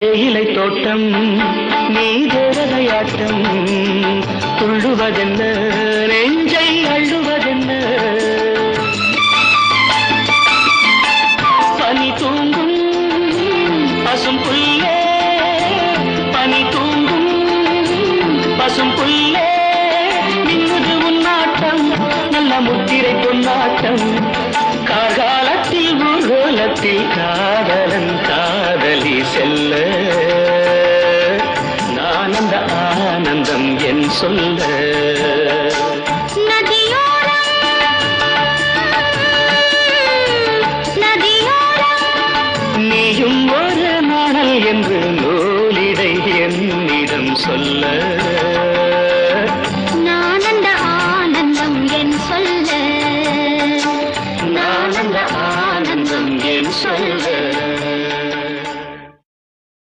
தேயிலை தோட்டம் நீ தேவதையாட்டம் துள்ளுவதென்ன நெஞ்சை அள்ளுவதென்ன பனி தூங்கும் பசும் புல்லே பனி தூங்கும் பசும் புல்லே நின்னுது உன்னாட்டம் நல்ல முத்திரை பொன்னாட்டம் காகாலத்தில் ஊர்வலத்தில் காதலன் காதலி செல்ல நானந்த ஆனந்தம் என் சொல்ல நீயும் ஒரு நாணல் என்று நூலிடை என்னிடம் சொல்ல